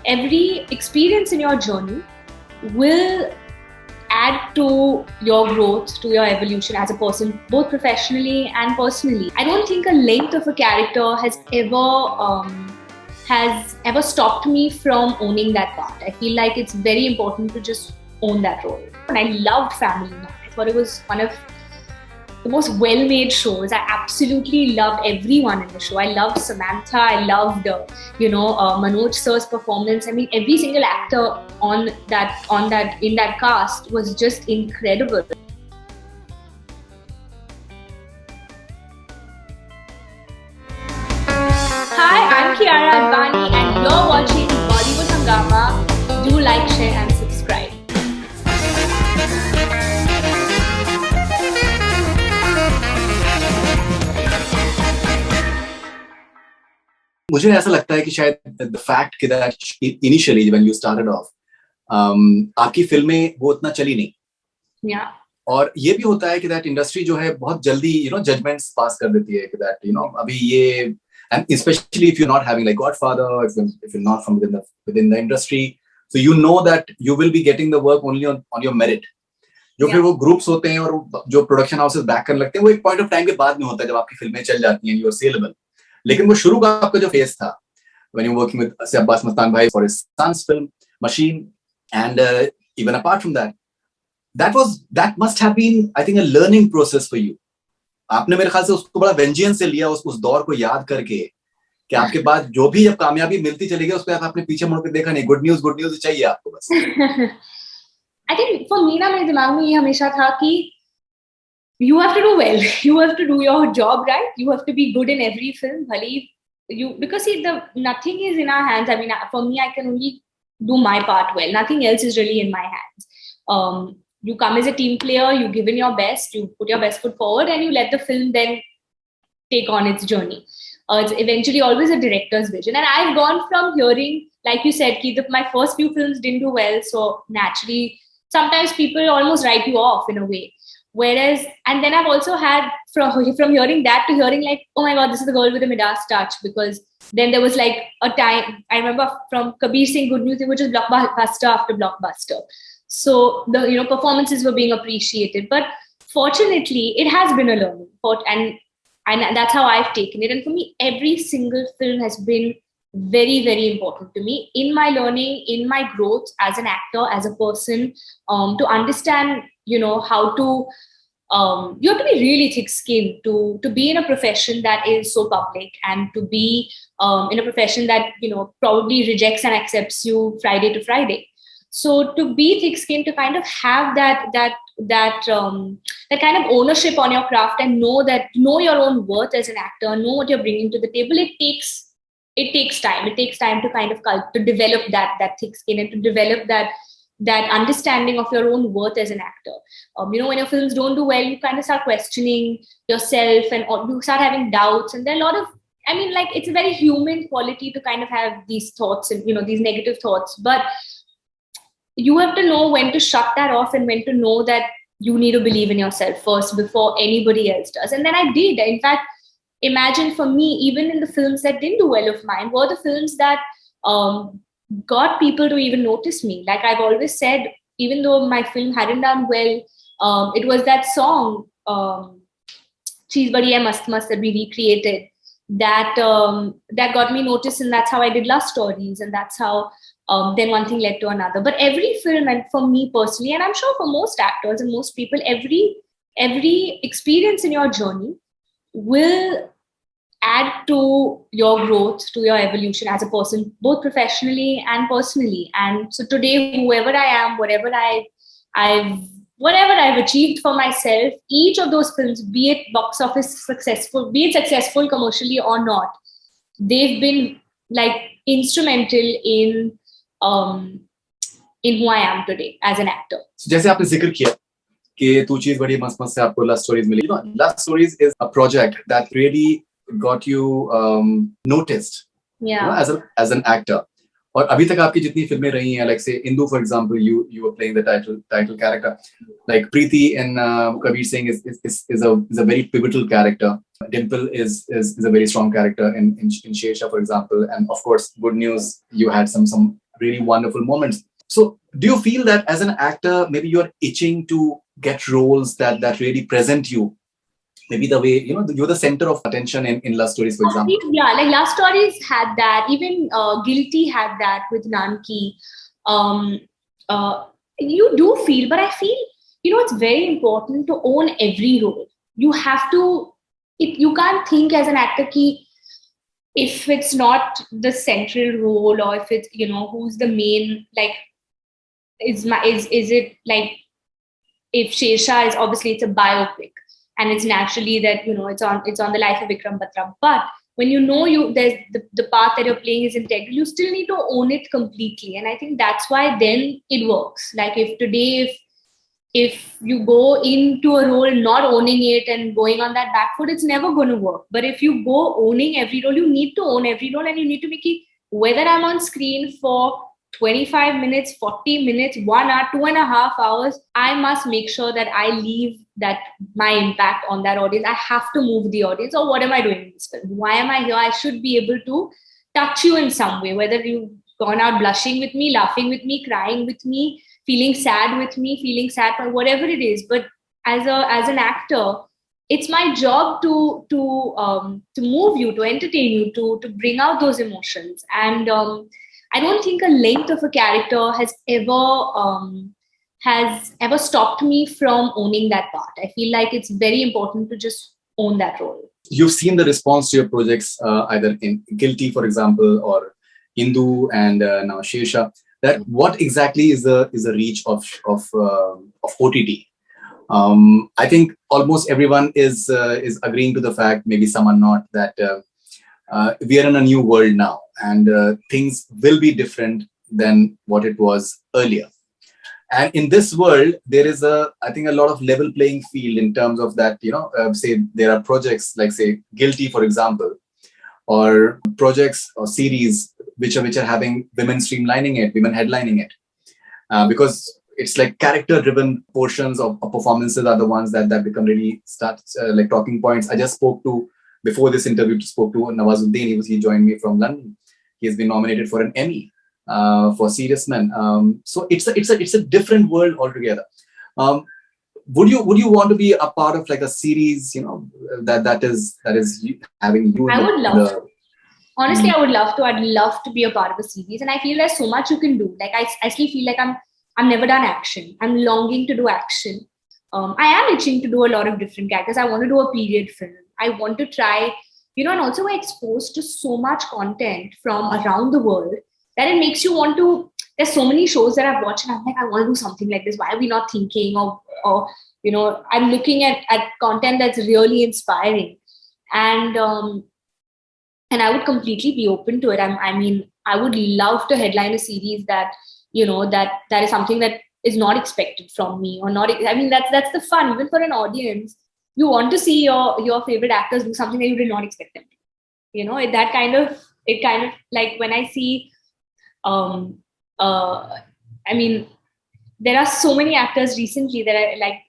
every experience in your journey will add to your growth, to your evolution as a person, both professionally and personally. I don't think a length of a character has ever stopped me from owning that part. I feel like it's very important to just own that role. And I loved Family Man. I thought it was one of the most well-made shows. I absolutely loved everyone in the show. I loved Samantha. I loved, Manoj sir's performance. I mean, every single actor in that cast was just incredible. Hi, I'm Kiara Advani, and you're watching Bollywood Hungama. Do like, share, and subscribe. मुझे ऐसा लगता है कि शायद the fact कि that initially when you started off, आपकी फिल्में वो उतना चली नहीं. Yeah. और ये भी होता है कि that industry जो है बहुत जल्दी judgments pass कर देती है कि that अभी ये, and especially if you're not having like Godfather, if you're not from within the industry, so you know that you will be getting the work only on your merit. जो फिर वो groups होते हैं और जो production houses back करने लगते हैं, वो एक पॉइंट ऑफ टाइम के बाद में होता है जब आपकी फिल्में चल जाती हैं, यू आर सेलेबल. लेकिन वो शुरू का आपका जो फेज था, when you're working with say Abbas Mastan bhai for his son's film Machine, and even apart from that, that must have been, I think, a learning process for you. आपने मेरे ख्याल से उसको बड़ा वेंजियंस से लिया, उस दौर को याद करके कि आपके बाद जो भी अब कामयाबी मिलती चली गई, उस पर आपने पीछे मुड़ के देखा नहीं. गुड न्यूज चाहिए आपको बस. I think for me ना, मेरे दिमाग में ये हमेशा था कि you have to do well. You have to do your job right. You have to be good in every film. Because nothing is in our hands. I mean, for me, I can only do my part well. Nothing else is really in my hands. You come as a team player, you give in your best, you put your best foot forward, and you let the film then take on its journey. It's eventually always a director's vision. And I've gone from hearing, like you said, my first few films didn't do well, so naturally, sometimes people almost write you off in a way. Whereas, and then I've also had from hearing that to hearing like, oh my God, this is the girl with the Midas touch. Because then there was like a time, I remember from Kabir Singh Good News, it was just blockbuster after blockbuster. So the performances were being appreciated. But fortunately, it has been a learning. And that's how I've taken it. And for me, every single film has been very, very important to me in my learning, in my growth as an actor, as a person, to understand, how to, you have to be really thick-skinned to be in a profession that is so public, and to be in a profession that, probably rejects and accepts you Friday to Friday. So to be thick-skinned, to kind of have that kind of ownership on your craft, and know your own worth as an actor, know what you're bringing to the table, it takes time. It takes time to kind of to develop that thick skin, and to develop that understanding of your own worth as an actor. When your films don't do well, you kind of start questioning yourself, and you start having doubts. And there are a lot of, it's a very human quality to kind of have these thoughts and, these negative thoughts. But you have to know when to shut that off, and when to know that you need to believe in yourself first before anybody else does. And then I did. In fact, imagine for me, even in the films that didn't do well of mine, were the films that got people to even notice me. Like I've always said, even though my film hadn't done well, it was that song, Cheez Badi Hai Mast Mast, that we recreated, that got me noticed, and that's how I did Love Stories, and that's how then one thing led to another. But every film, and for me personally, and I'm sure for most actors and most people, every experience in your journey will add to your growth, to your evolution as a person, both professionally and personally. And so today, whoever I am, whatever I've achieved for myself, each of those films, be it box office successful, be it successful commercially or not, they've been like instrumental in who I am today as an actor. So, जैसे आपने जिक्र किया कि तू चीज बड़ी मस्त मस्त से आपको Love Stories milli. Love Stories is a project that really got you noticed, as an actor. और अभी तक आपकी जितनी फिल्में रही हैं, like say Indu, for example, you were playing the title character. Like Preeti in Kabir Singh is a very pivotal character. Dimple is a very strong character in Shersha, for example. And of course, Good News, you had some really wonderful moments. So do you feel that as an actor, maybe you're itching to get roles that really present you? Maybe the way, you're the center of attention in Love Stories, for example. Yeah, like Love Stories had that. Even Guilty had that with Nanki. Um, you do feel, but I feel, it's very important to own every role. You have to, you can't think as an actor ki, if it's not the central role, or if it's, who's the main, like, is it like, if Shersha is, obviously it's a biopic, and it's naturally that it's on the life of Vikram Batra. But when there's the part that you're playing is integral, you still need to own it completely. And I think that's why then it works. Like if today, if you go into a role not owning it and going on that back foot, it's never going to work. But if you go owning every role, you need to own every role, and you need to make it, whether I'm on screen for 25 minutes, 40 minutes, 1 hour, 2.5 hours, I must make sure that I leave that my impact on that audience. I have to move the audience. Or what am I doing in this film? Why am I here? I should be able to touch you in some way, whether you've gone out blushing with me, laughing with me, crying with me, feeling sad with me, feeling sad for whatever it is. But as an actor, it's my job to move you, to entertain you, to bring out those emotions. And I don't think a length of a character has ever stopped me from owning that part. I feel like it's very important to just own that role. You've seen the response to your projects, either in Guilty, for example, or Hindu, and now Shersha. That what exactly is the reach of OTT? I think almost everyone is agreeing to the fact, maybe some are not, that we are in a new world now, and things will be different than what it was earlier. And in this world, there is I think a lot of level playing field in terms of that, say there are projects like, say, Guilty, for example, or projects or series which are having women streamlining it, women headlining it, because it's like character-driven portions of performances are the ones that become really like talking points. I just before this interview, spoke to Nawazuddin. He joined me from London. He has been nominated for an Emmy for Serious Men. So it's a different world altogether. Would you want to be a part of like a series, that is having you? I would love to. Honestly, I would love to. I'd love to be a part of a series, and I feel there's so much you can do. Like I still feel like I'm never done action. I'm longing to do action. I am itching to do a lot of different characters. I want to do a period film. I want to try, and also we're exposed to so much content from around the world that it makes you want to. There's so many shows that I've watched and I'm like, I want to do something like this. Why are we not thinking? Or I'm looking at content that's really inspiring, and I would completely be open to it. I would love to headline a series that, that is something that is not expected from me, or not. I mean, that's the fun. Even for an audience, you want to see your favorite actors do something that you did not expect them to. It kind of like when I see, I mean, there are so many actors recently that I like,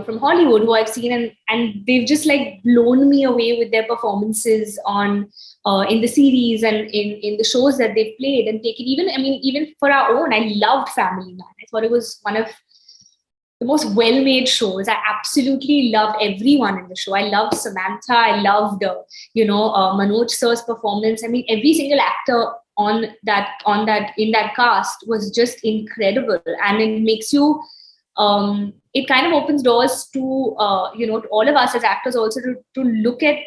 from Hollywood who I've seen, and they've just like blown me away with their performances on in the series and in the shows that they've played and taken. Even for our own, I loved Family Man. I thought it was one of the most well-made shows. I absolutely loved everyone in the show. I loved Samantha. I loved Manoj Sir's performance. I mean, every single actor in that cast was just incredible, and it makes you. It kind of opens doors to to all of us as actors also to look at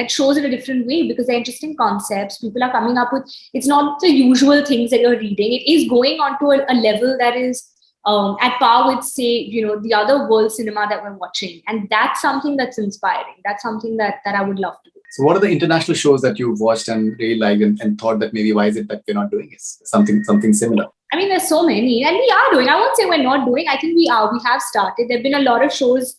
shows in a different way, because they're interesting concepts. People are coming up with, it's not the usual things that you're reading. It is going on to a level that is at par with, say, the other world cinema that we're watching, and that's something that's inspiring. That's something that I would love to do. So what are the international shows that you've watched and really liked and thought that maybe why is it that we're not doing it? Something similar? I mean, there's so many, and we are doing. I won't say we're not doing. I think we are. We have started. There have been a lot of shows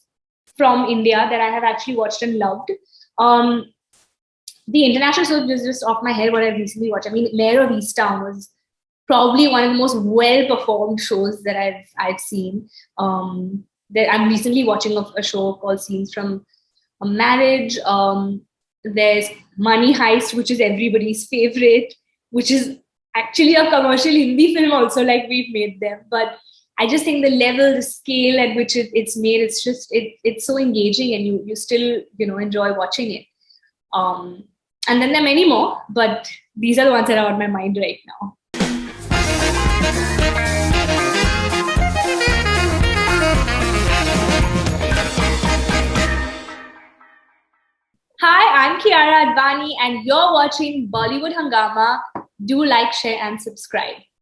from India that I have actually watched and loved. The international shows, just off my head, what I've recently watched. I mean, Mayor of Easttown was probably one of the most well-performed shows that I've seen. I'm recently watching a show called Scenes from a Marriage. There's Money Heist, which is everybody's favorite, which is actually a commercial Hindi film also, like we've made them. But I just think the level, the scale at which it's made, it's so engaging, and you still enjoy watching it. And then there are many more, but these are the ones that are on my mind right now. Hi, I'm Kiara Advani, and you're watching Bollywood Hungama. Do like, share, and subscribe.